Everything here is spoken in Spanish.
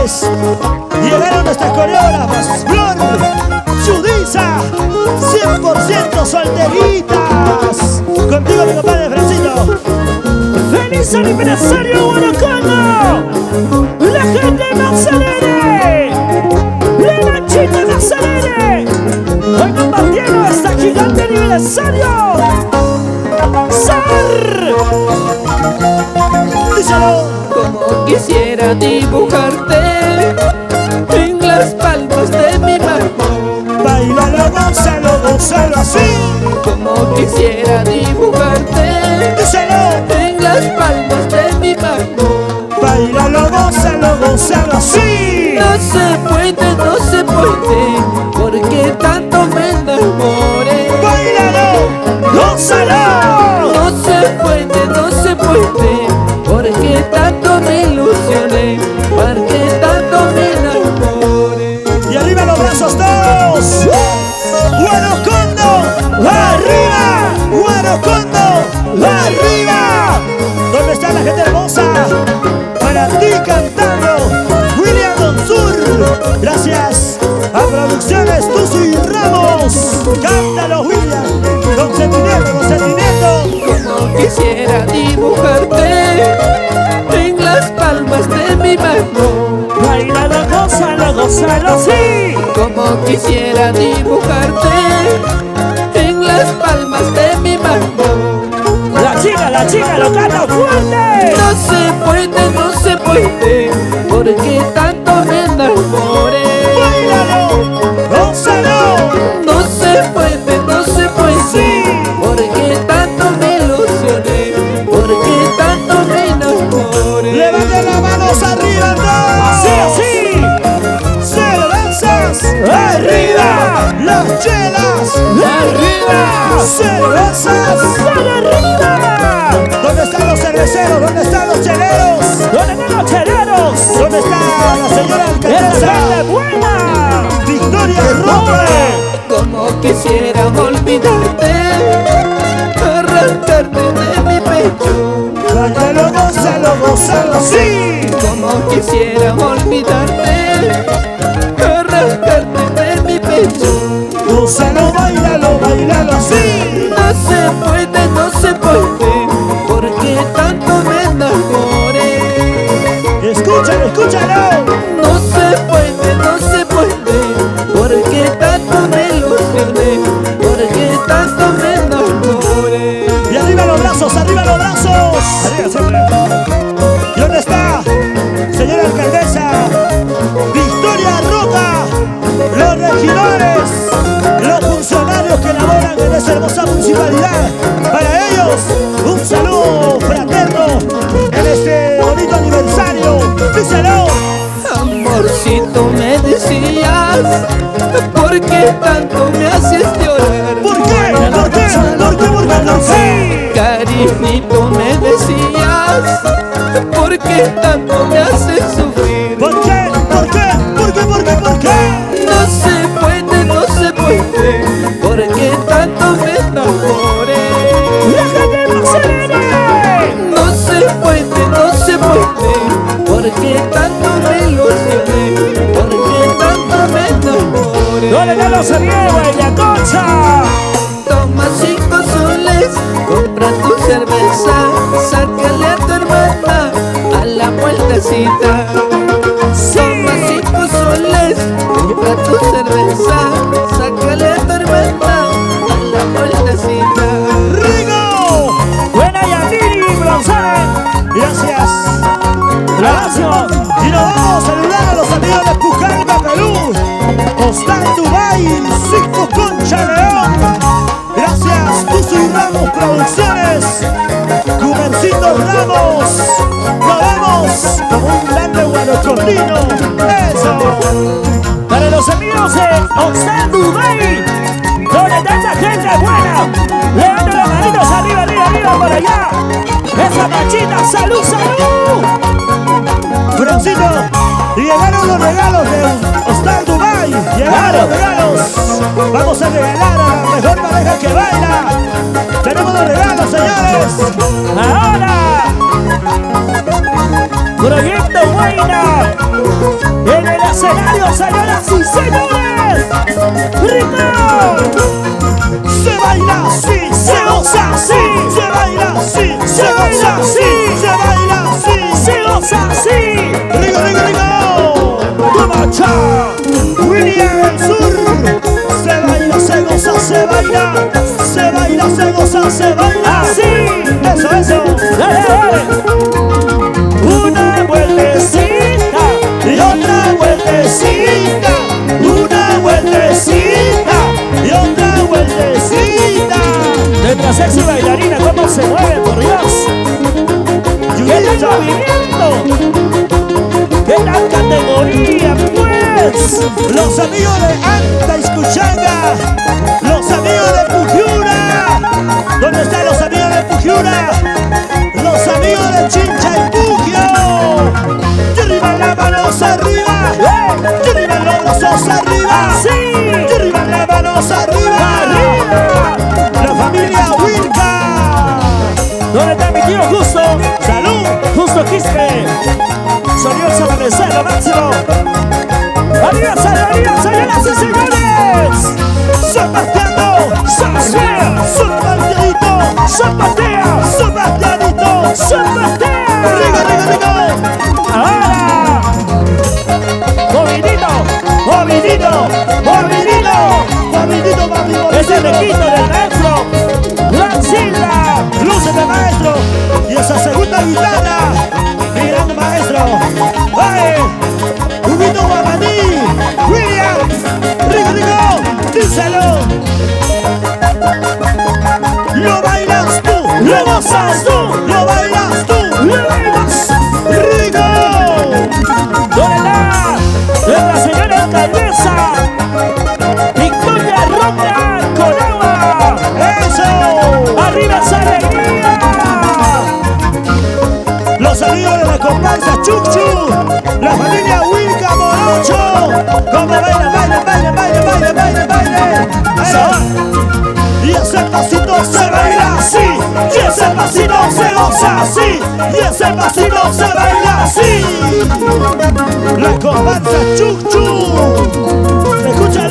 Ramos. Llegaron nuestras coreógrafas Flor, Chudiza, 100% solteritas. Contigo mi compadre Francito. ¡Feliz aniversario, Guanajuato! ¡La gente Nazarene! ¡La Nachita Nazarene! Hoy compartiendo esta gigante aniversario. ¡Sar! Díselo. Como quisiera dibujarte en las palmas de mi mano. Bailalo, gózalo así. Como quisiera dibujarte Díselo. en las palmas de mi mano. Bailalo, gózalo así. No se puede, porque tanto me enamoré. Bailalo, gózalo. No se puede, porque tanto me ilusioné, porque tanto me enamoré. Y arriba los brazos todos. Guanajuato, arriba. Guanajuato, arriba. ¿Dónde está la gente hermosa? Para ti cantando William Donsur. Gracias a Producciones Tuzo y Ramos. Cántalo, William. Consentimiento. Como quisiera dibujarte en las palmas de mi mano. Bailalo, gózalo, sí. Como quisiera dibujarte en las palmas de mi mano. La chica lo canta fuerte. No se puede, porque tanto me enamoré. Bailalo, gózalo. No se puede, Sí. porque tanto me ilusioné, porque tanto me enamoré. Levanten las manos arriba todos. Así. Cervezas arriba. Las chelas Arriba. cervezas. ¡Para arriba! ¿Dónde están los cerveceros? ¿Dónde están los cheleros? ¿Dónde están los cheleros? ¿Dónde está la señora ¡Eres alcaldesa gente buena! Victoria Roble? Como quisiera olvidarte, arrancarte de mi pecho. Bailalo, gózalo, sí. Como quisiera olvidarte, arrancarte de mi pecho. Gózalo, bailalo así. No se puede, porque tanto me enamoré. Escúchalo. No se puede, porque tanto me ilusioné, porque tanto me enamoré. Y arriba los brazos. Arriba siempre. ¿Y dónde está, señora alcaldesa Victoria Roca? Los regidores, los funcionarios que laboran en esa hermosa municipalidad. Para ellos, un saludo fraterno en este bonito aniversario. Díselo. Amorcito, me decías, ¿por qué tanto me haces llorar? ¿Por qué? No sé. Cariñito, me decías, ¿por qué tanto me haces sufrir? ¿Por qué? No se puede, porque tanto me enamoré. ¡La gente Nazarene! No se puede, porque tanto me ilusioné, porque tanto me enamoré. ¿Dónde están los amigos y la concha? Toma 5 soles, compra tu cerveza, sácale a tu hermana a la vueltecita. Toma 5 soles, compra tu cerveza, sácale a tu hermana a la vueltecita. ¡Rigo! Buena Yamiri González. Gracias. Y nos vamos a saludar a los amigos de Pucallpa, Perú. Hostal Dubai, Cisco Concha León. Gracias, Tuzo y Ramos Producciones. Cubercito Ramos. Nos vemos como un grande guanacondino. Eso. Para los amigos de Hostal Dubai, donde está esa gente buena, levanta las manitos arriba, por allá. Esa machita, salud. Francito, y llegaron los regalos de Hostal Dubai. Llegaron los regalos. Vamos a regalar a la mejor pareja que baila. Tenemos los regalos, señores. Ahora, Proyecto Huayna escenario, señoras y señores. ¡Rico! Se baila así, se goza así, se baila así, se goza así, se baila así, ¡Se goza así! rico, rico, rico. Toma cha, William el Sur. Se baila, se goza, se baila, se baila, se goza, se baila. ¡Así! Eso, eso. ¡Dale, dale! Una vueltecita Y otra vueltecita, una vueltecita y otra vueltecita. nuestra sexy bailarina, cómo se mueve, por Dios. ¡Qué tal movimiento! ¡Qué tal categoría, pues! Los amigos de Anta Iscuchanga, los amigos de Pujiura. ¿Dónde están los amigos de Pujiura? Los amigos de Chincha y Pujio. Y arriba las manos arriba, y arriba los brazos arriba, ¡Sí! y arriba las manos arriba. ¡Arriba! La familia Wilca. ¿Dónde está mi tío Justo? ¡Salud! Justo Quispe. Sonido San Amanecer, lo máximo. ¡Arriba, señoras y señores! ¡Zapateando! ¡Zapateo! ¡Zapateadito! ¡Zapateo! ¡Zapateadito! ¡Zapateo! ¡Rico, rico, rico! ¡Ahora! ¡Movidito! ¡Movidito! ¡Movidito! ¡Movidito, movidito! Es el equipo del maestro Lancila. ¡Luces de maestro! Y esa segunda guitarra, mi gran maestro. ¡Ay! ¡Ubito Guamaní! ¡William! ¡Rico, rico! ¡Díselo! ¡Lo bailas tú! ¡Lo gozas tú! ¡Lo bailas tú! ¡Lo bailas! ¡Rico! ¿Dónde está nuestra señora alcaldesa Victoria Roca Conagua? ¡Eso! ¡Arriba esa alegría! Los amigos de la comparsa Chuchu, la familia Wilca Morocho. Como bailan, bailan, bailan, bailan, bailan, bailan, bailan. Y ese pasito se baila así, y ese pasito se goza así, y ese pasito se baila así. La comparsa Chuchu. Escucha